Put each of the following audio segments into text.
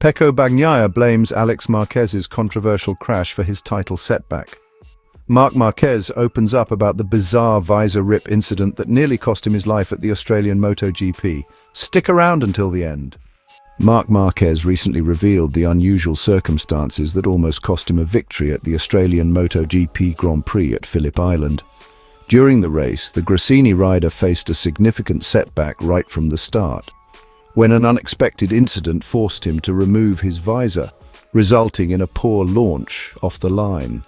Pecco Bagnaia blames Alex Marquez's controversial crash for his title setback. Marc Marquez opens up about the bizarre visor rip incident that nearly cost him his life at the Australian MotoGP. Stick around until the end. Marc Marquez recently revealed the unusual circumstances that almost cost him a victory at the Australian MotoGP Grand Prix at Phillip Island. During the race, the Gresini rider faced a significant setback right from the start, when an unexpected incident forced him to remove his visor, resulting in a poor launch off the line.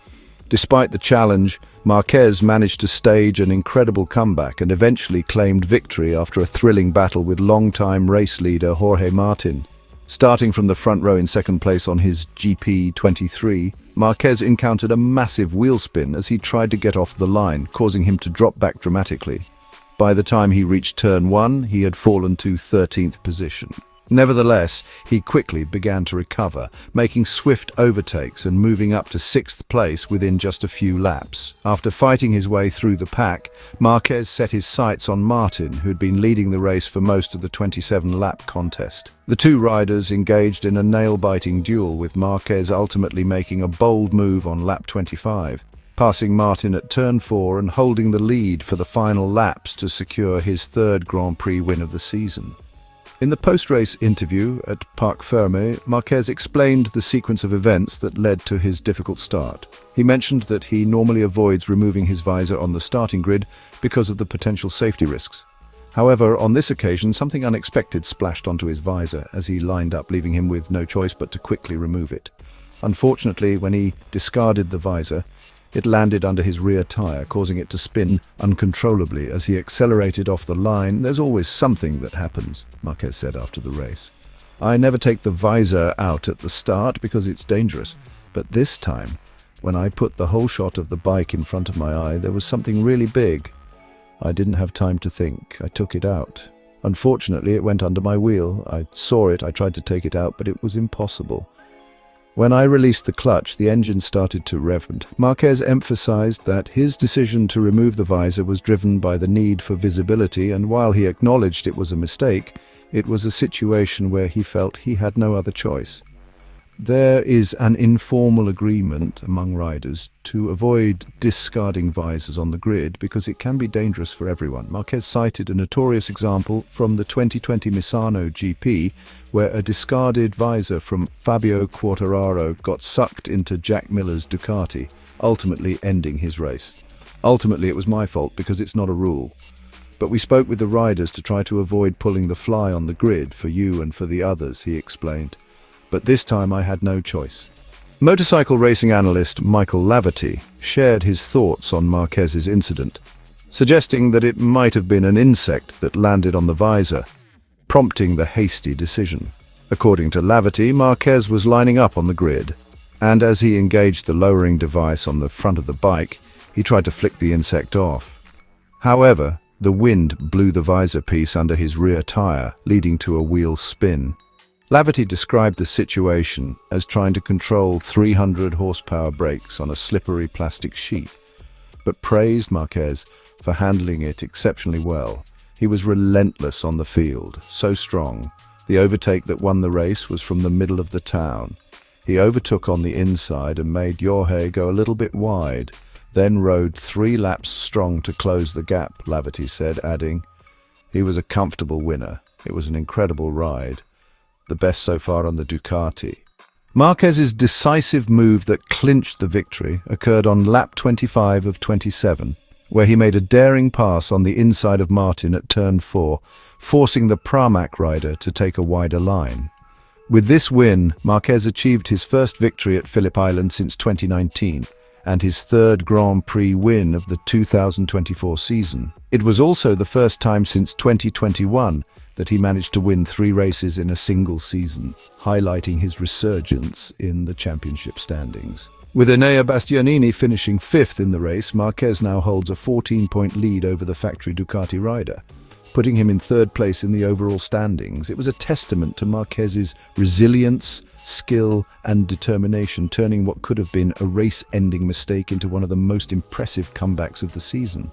Despite the challenge, Marquez managed to stage an incredible comeback and eventually claimed victory after a thrilling battle with longtime race leader Jorge Martin. Starting from the front row in second place on his GP23, Marquez encountered a massive wheel spin as he tried to get off the line, causing him to drop back dramatically. By the time he reached turn 1, he had fallen to 13th position. Nevertheless, he quickly began to recover, making swift overtakes and moving up to 6th place within just a few laps. After fighting his way through the pack, Marquez set his sights on Martin, who had been leading the race for most of the 27-lap contest. The two riders engaged in a nail-biting duel, with Marquez ultimately making a bold move on lap 25, passing Martin at turn 4 and holding the lead for the final laps to secure his third Grand Prix win of the season. In the post-race interview at Parc Ferme, Marquez explained the sequence of events that led to his difficult start. He mentioned that he normally avoids removing his visor on the starting grid because of the potential safety risks. However, on this occasion, something unexpected splashed onto his visor as he lined up, leaving him with no choice but to quickly remove it. Unfortunately, when he discarded the visor, it landed under his rear tire, causing it to spin uncontrollably as he accelerated off the line. "There's always something that happens," Marquez said after the race. "I never take the visor out at the start because it's dangerous. But this time, when I put the whole shot of the bike in front of my eye, there was something really big. I didn't have time to think. I took it out. Unfortunately, it went under my wheel. I saw it, I tried to take it out, but it was impossible. When I released the clutch, the engine started to rev." Marquez emphasized that his decision to remove the visor was driven by the need for visibility, and while he acknowledged it was a mistake, it was a situation where he felt he had no other choice. There is an informal agreement among riders to avoid discarding visors on the grid because it can be dangerous for everyone. Marquez cited a notorious example from the 2020 Misano GP, where a discarded visor from Fabio Quartararo got sucked into Jack Miller's Ducati, ultimately ending his race. "Ultimately, it was my fault because it's not a rule. But we spoke with the riders to try to avoid pulling the fly on the grid for you and for the others," he explained. "But this time I had no choice." Motorcycle racing analyst Michael Laverty shared his thoughts on Marquez's incident, suggesting that it might have been an insect that landed on the visor, prompting the hasty decision. According to Laverty, Marquez was lining up on the grid, and as he engaged the lowering device on the front of the bike, he tried to flick the insect off. However, the wind blew the visor piece under his rear tire, leading to a wheel spin. Laverty described the situation as trying to control 300 horsepower brakes on a slippery plastic sheet, but praised Marquez for handling it exceptionally well. He was relentless on the field, so strong. The overtake that won the race was from the middle of the town. He overtook on the inside and made Jorge go a little bit wide, then rode 3 laps strong to close the gap, Laverty said, adding, "He was a comfortable winner. It was an incredible ride. The best so far on the Ducati." Marquez's decisive move that clinched the victory occurred on lap 25 of 27, where he made a daring pass on the inside of Martin at turn 4, forcing the Pramac rider to take a wider line. With this win, Marquez achieved his first victory at Phillip Island since 2019, and his third Grand Prix win of the 2024 season. It was also the first time since 2021 that he managed to win 3 races in a single season, highlighting his resurgence in the championship standings. With Enea Bastianini finishing 5th in the race, Marquez now holds a 14-point lead over the factory Ducati rider, putting him in 3rd place in the overall standings. It was a testament to Marquez's resilience, skill and determination, turning what could have been a race-ending mistake into one of the most impressive comebacks of the season.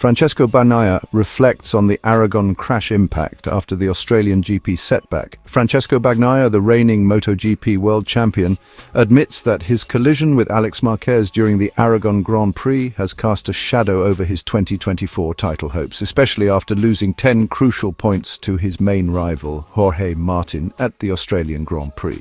Francesco Bagnaia reflects on the Aragon crash impact after the Australian GP setback. Francesco Bagnaia, the reigning MotoGP world champion, admits that his collision with Alex Marquez during the Aragon Grand Prix has cast a shadow over his 2024 title hopes, especially after losing 10 crucial points to his main rival, Jorge Martin, at the Australian Grand Prix.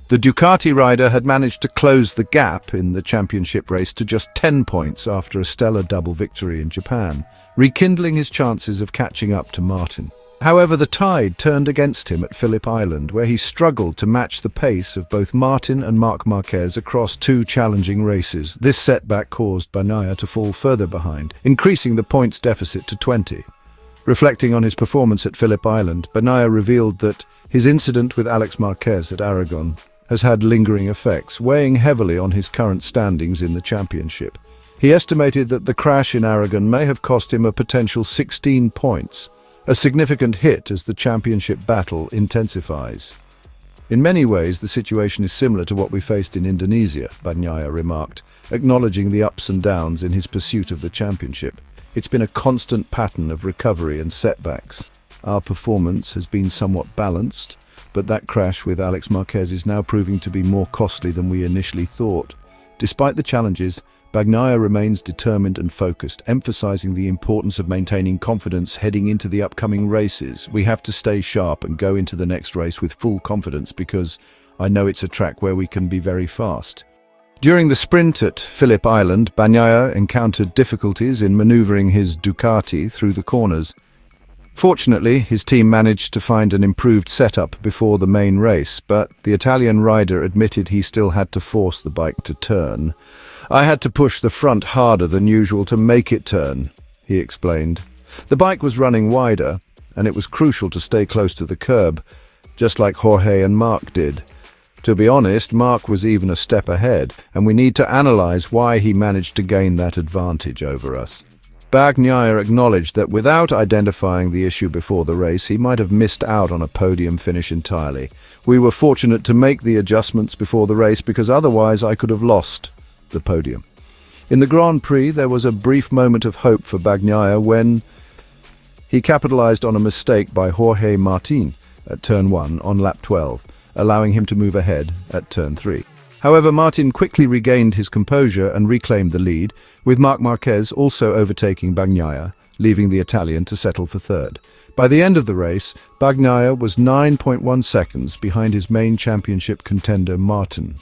The Ducati rider had managed to close the gap in the championship race to just 10 points after a stellar double victory in Japan, rekindling his chances of catching up to Martin. However, the tide turned against him at Phillip Island, where he struggled to match the pace of both Martin and Marc Marquez across two challenging races. This setback caused Bagnaia to fall further behind, increasing the points deficit to 20. Reflecting on his performance at Phillip Island, Bagnaia revealed that his incident with Alex Marquez at Aragon has had lingering effects, weighing heavily on his current standings in the championship. He estimated that the crash in Aragon may have cost him a potential 16 points, a significant hit as the championship battle intensifies. In many ways, the situation is similar to what we faced in Indonesia, Bagnaia remarked, acknowledging the ups and downs in his pursuit of the championship. It's been a constant pattern of recovery and setbacks. Our performance has been somewhat balanced, but that crash with Alex Marquez is now proving to be more costly than we initially thought. Despite the challenges, Bagnaia remains determined and focused, emphasizing the importance of maintaining confidence heading into the upcoming races. We have to stay sharp and go into the next race with full confidence because I know it's a track where we can be very fast. During the sprint at Phillip Island, Bagnaia encountered difficulties in maneuvering his Ducati through the corners. Fortunately, his team managed to find an improved setup before the main race, but the Italian rider admitted he still had to force the bike to turn. "I had to push the front harder than usual to make it turn," he explained. The bike was running wider, and it was crucial to stay close to the curb, just like Jorge and Marc did. To be honest, Marc was even a step ahead, and we need to analyze why he managed to gain that advantage over us. Bagnaia acknowledged that without identifying the issue before the race, he might have missed out on a podium finish entirely. "We were fortunate to make the adjustments before the race because otherwise I could have lost the podium." In the Grand Prix, there was a brief moment of hope for Bagnaia when he capitalized on a mistake by Jorge Martin at Turn 1 on lap 12, allowing him to move ahead at Turn 3. However, Martin quickly regained his composure and reclaimed the lead, with Marc Marquez also overtaking Bagnaia, leaving the Italian to settle for third. By the end of the race, Bagnaia was 9.1 seconds behind his main championship contender Martin.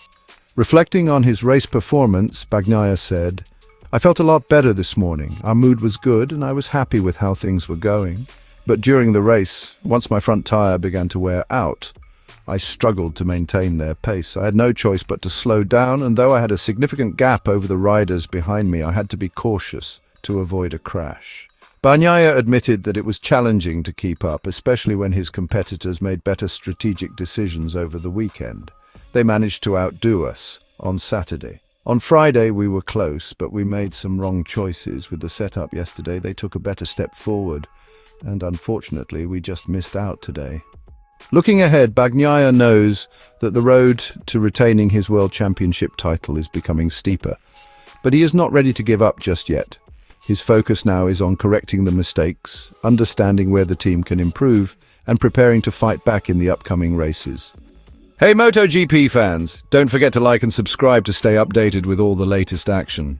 Reflecting on his race performance, Bagnaia said, "I felt a lot better this morning. Our mood was good and I was happy with how things were going. But during the race, once my front tire began to wear out, I struggled to maintain their pace. I had no choice but to slow down, and though I had a significant gap over the riders behind me, I had to be cautious to avoid a crash." Bagnaia admitted that it was challenging to keep up, especially when his competitors made better strategic decisions over the weekend. They managed to outdo us on Saturday. On Friday, we were close, but we made some wrong choices. With the setup yesterday, they took a better step forward, and unfortunately, we just missed out today. Looking ahead, Bagnaia knows that the road to retaining his World Championship title is becoming steeper, but he is not ready to give up just yet. His focus now is on correcting the mistakes, understanding where the team can improve, and preparing to fight back in the upcoming races. Hey MotoGP fans, don't forget to like and subscribe to stay updated with all the latest action.